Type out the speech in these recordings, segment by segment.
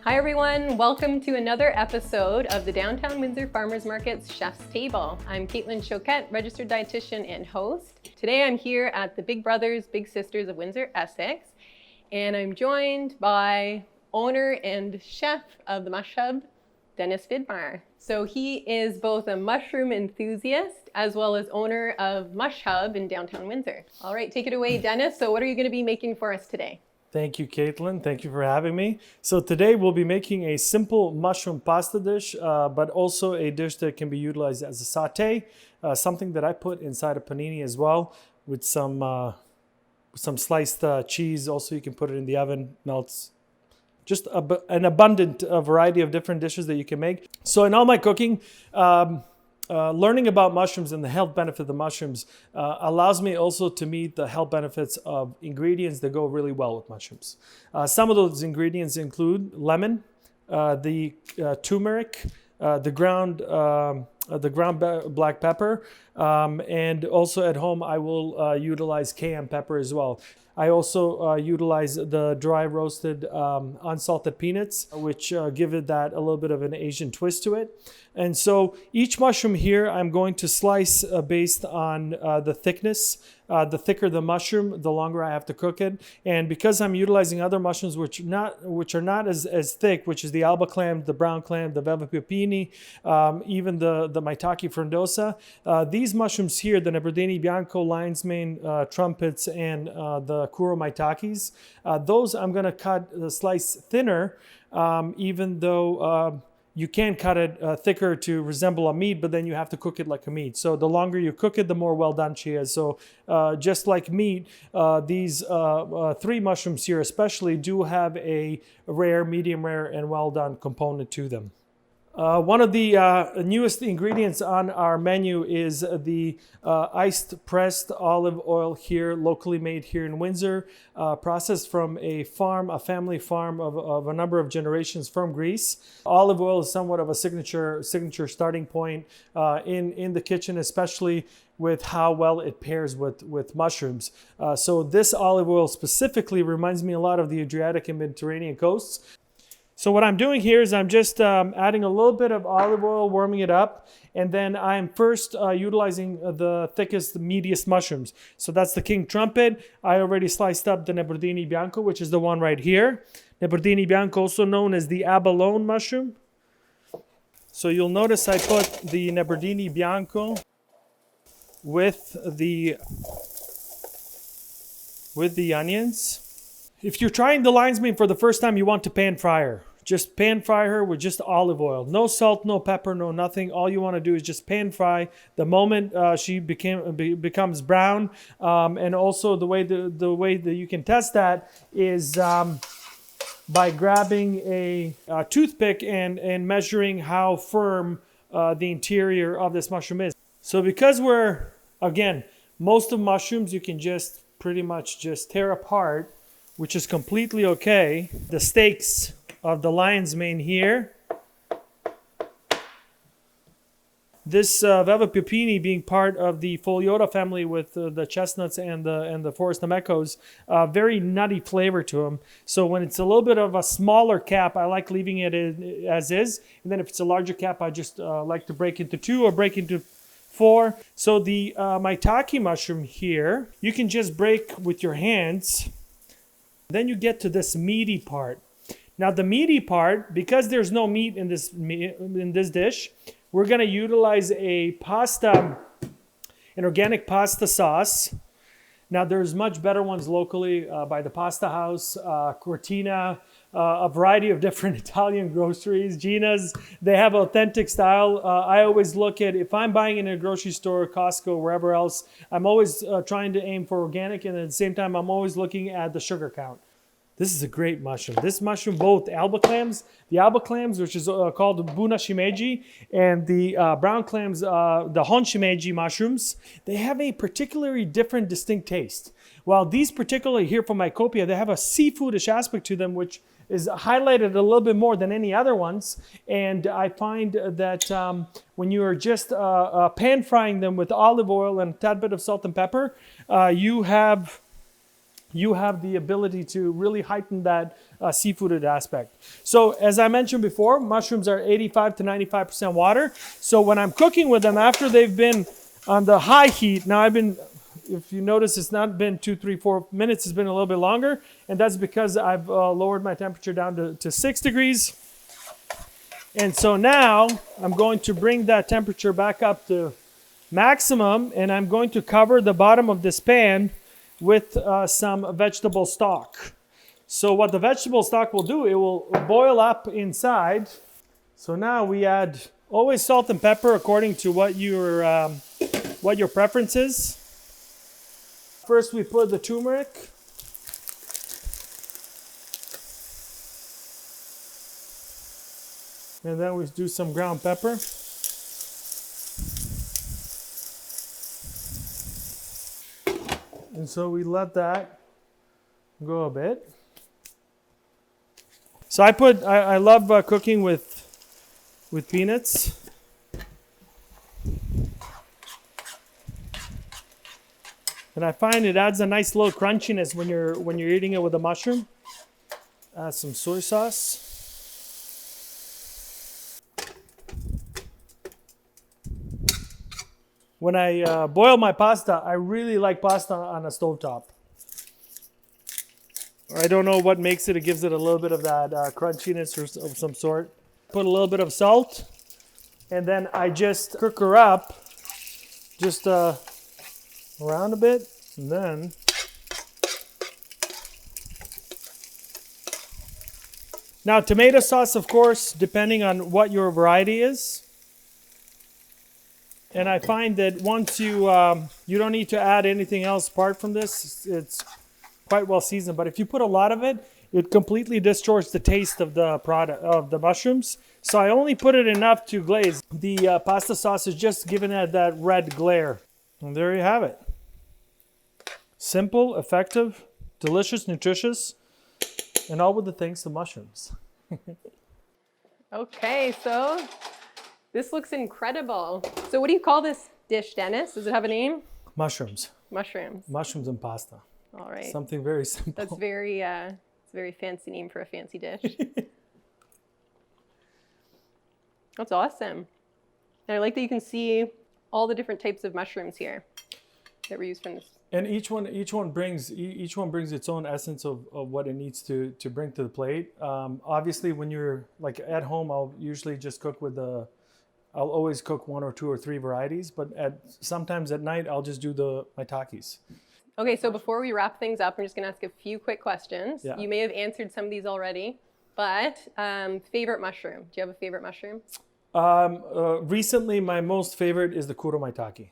Hi everyone, welcome to another episode of the Downtown Windsor Farmers Market's Chef's Table. I'm Caitlin Choquette, registered dietitian and host. Today I'm here at the Big Brothers, Big Sisters of WindsorEssex, and I'm joined by owner and chef of the Mush Hub, Denis Vidmar. So he is both a mushroom enthusiast as well as owner of Mush Hub in downtown Windsor. All right, take it away, Denis. So what are you going to be making for us today? Thank you, Caitlin. Thank you for having me. So today we'll be making a simple mushroom pasta dish, but also a dish that can be utilized as a sauté, something that I put inside a panini as well with some sliced cheese. Also, you can put it in the oven, melts. Just an abundant variety of different dishes that you can make. So in all my cooking, learning about mushrooms and the health benefit of the mushrooms allows me also to meet the health benefits of ingredients that go really well with mushrooms. Some of those ingredients include lemon, the turmeric, the ground black pepper, and also at home I will utilize cayenne pepper as well. I also utilize the dry roasted unsalted peanuts, which give it that a little bit of an Asian twist to it. And so each mushroom here I'm going to slice based on the thickness. The thicker the mushroom, the longer I have to cook it. And because I'm utilizing other mushrooms which are not as thick, which is the alba clam, the brown clam, the velvet pupini, even the maitake frondosa, these mushrooms here, the Nebardini bianco, lion's mane, trumpets, and the kuro maitakes, those I'm going to slice thinner, even though you can cut it thicker to resemble a meat, but then you have to cook it like a meat. So the longer you cook it, the more well done she is. So just like meat, these three mushrooms here especially do have a rare, medium rare, and well done component to them. One of the newest ingredients on our menu is the iced pressed olive oil here, locally made here in Windsor, processed from a family farm of a number of generations from Greece. Olive oil is somewhat of a signature starting point in the kitchen, especially with how well it pairs with mushrooms. So this olive oil specifically reminds me a lot of the Adriatic and Mediterranean coasts. So what I'm doing here is I'm just adding a little bit of olive oil, warming it up, and then I'm first utilizing the thickest, meatiest mushrooms. So that's the king trumpet. I already sliced up the Nebardini bianco, which is the one right here. Nebardini bianco, also known as the abalone mushroom. So you'll notice I put the Nebardini bianco with the onions. If you're trying the lion's mane for the first time, you want to pan fry her. Just pan fry her with just olive oil. No salt, no pepper, no nothing. All you want to do is just pan fry. The moment she becomes brown, and also the way that you can test that is by grabbing a toothpick and measuring how firm the interior of this mushroom is. So because most of mushrooms you can just pretty much just tear apart, which is completely okay. The steaks of the lion's mane here. This velvet pupini being part of the Foliota family with the chestnuts and the forest namecos, very nutty flavor to them. So when it's a little bit of a smaller cap, I like leaving it as is. And then if it's a larger cap, I just like to break into 2 or break into 4. So the maitake mushroom here, you can just break with your hands. Then you get to this meaty part. Now the meaty part, because there's no meat in this dish, we're going to utilize an organic pasta sauce. Now there's much better ones locally by the Pasta House, Cortina, a variety of different Italian groceries, Gina's. They have authentic style. I always look at, if I'm buying in a grocery store, Costco, wherever else, I'm always trying to aim for organic, and at the same time, I'm always looking at the sugar count. This is a great mushroom. This mushroom, both the alba clams, which is called buna shimeji, and the brown clams, the hon shimeji mushrooms, they have a particularly different, distinct taste. While these particularly here from Mycopia, they have a seafoodish aspect to them, which is highlighted a little bit more than any other ones. And I find that when you are just pan frying them with olive oil and a tad bit of salt and pepper, you have you have the ability to really heighten that seafooded aspect. So as I mentioned before, mushrooms are 85 to 95% water. So when I'm cooking with them, after they've been on the high heat, now if you notice, it's not been 2, 3, 4 minutes, it's been a little bit longer. And that's because I've lowered my temperature down to 6 degrees. And so now I'm going to bring that temperature back up to maximum, and I'm going to cover the bottom of this pan with some vegetable stock. So what the vegetable stock will do, it will boil up inside. So now we add always salt and pepper according to what your preference is. First we put the turmeric. And then we do some ground pepper. And so we let that go a bit. So I love cooking with peanuts. And I find it adds a nice little crunchiness when you're eating it with a mushroom. Add some soy sauce. When I boil my pasta, I really like pasta on a stovetop. I don't know what makes it. It gives it a little bit of that crunchiness of some sort. Put a little bit of salt, and then I just cook her up, just around a bit, and then now tomato sauce, of course, depending on what your variety is. And I find that once you don't need to add anything else apart from this, it's quite well seasoned. But if you put a lot of it, it completely distorts the taste of the product of the mushrooms. So I only put it enough to glaze. The pasta sauce is just giving it that red glare. And there you have it. Simple, effective, delicious, nutritious, and all with the thanks of mushrooms. Okay, so this looks incredible. So what do you call this dish, Dennis? Does it have a name? Mushrooms. Mushrooms. Mushrooms and pasta. All right. Something very simple. That's it's a very fancy name for a fancy dish. That's awesome. And I like that you can see all the different types of mushrooms here that were used from this. And each one brings its own essence of what it needs to bring to the plate. Obviously, when you're like at home, I'll usually just cook I'll always cook 1 or 2 or 3 varieties, but sometimes at night I'll just do my takis. Okay, so before we wrap things up, I'm just gonna ask a few quick questions. Yeah. You may have answered some of these already, but favorite mushroom? Do you have a favorite mushroom? Recently, my most favorite is the kuro maitake.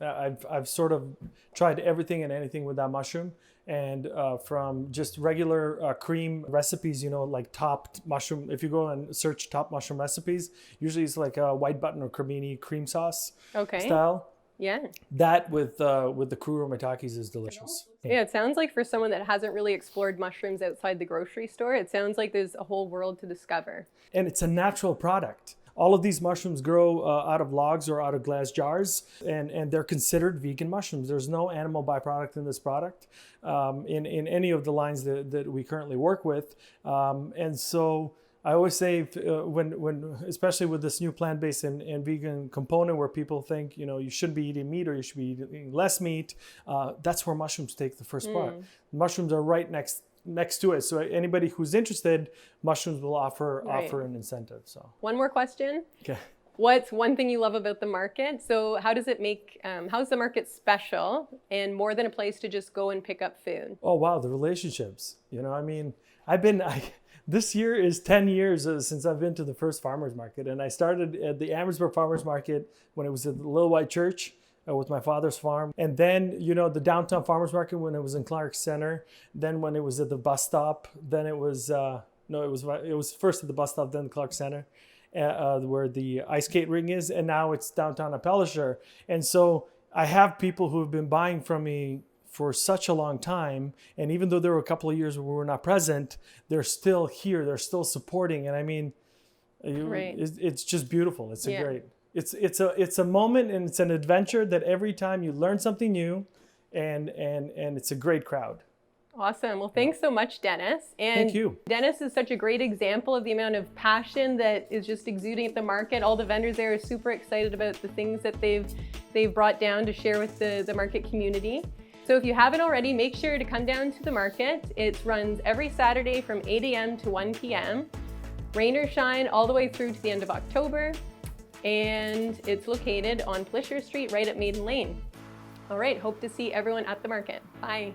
I've sort of tried everything and anything with that mushroom, and from just regular cream recipes, like top mushroom. If you go and search top mushroom recipes, usually it's like a white button or cremini cream sauce style. Yeah. That with the kuro maitakes is delicious. Yeah, it sounds like for someone that hasn't really explored mushrooms outside the grocery store, it sounds like there's a whole world to discover. And it's a natural product. All of these mushrooms grow out of logs or out of glass jars, and they're considered vegan mushrooms. There's no animal byproduct in this product in any of the lines that we currently work with. And so I always say when especially with this new plant-based and vegan component where people think, you shouldn't be eating meat or you should be eating less meat, that's where mushrooms take the first part. Mushrooms are right next to it. So anybody who's interested, mushrooms will offer an incentive. So one more question. Okay. What's one thing you love about the market? So how does it make, how's the market special and more than a place to just go and pick up food? Oh, wow. The relationships, this year is 10 years since I've been to the first farmer's market. And I started at the Amherstburg Farmer's Market when it was at the Little White Church with my father's farm. And then, the downtown farmer's market when it was in Clark Center. Then when it was at the bus stop, then it was, it was first at the bus stop, then the Clark Center, where the ice skate ring is. And now it's downtown at Pellisher. And so I have people who have been buying from me for such a long time, and even though there were a couple of years where we were not present, they're still here, they're still supporting, and I mean, it's just beautiful. It's it's a moment, and it's an adventure that every time you learn something new, and it's a great crowd. Awesome. Well, thanks so much, Dennis. And Thank you. Dennis is such a great example of the amount of passion that is just exuding at the market. All the vendors there are super excited about the things that they've brought down to share with the market community. So if you haven't already, make sure to come down to the market. It runs every Saturday from 8 a.m. to 1 p.m. Rain or shine, all the way through to the end of October. And it's located on Plisher Street right at Maiden Lane. All right, hope to see everyone at the market. Bye.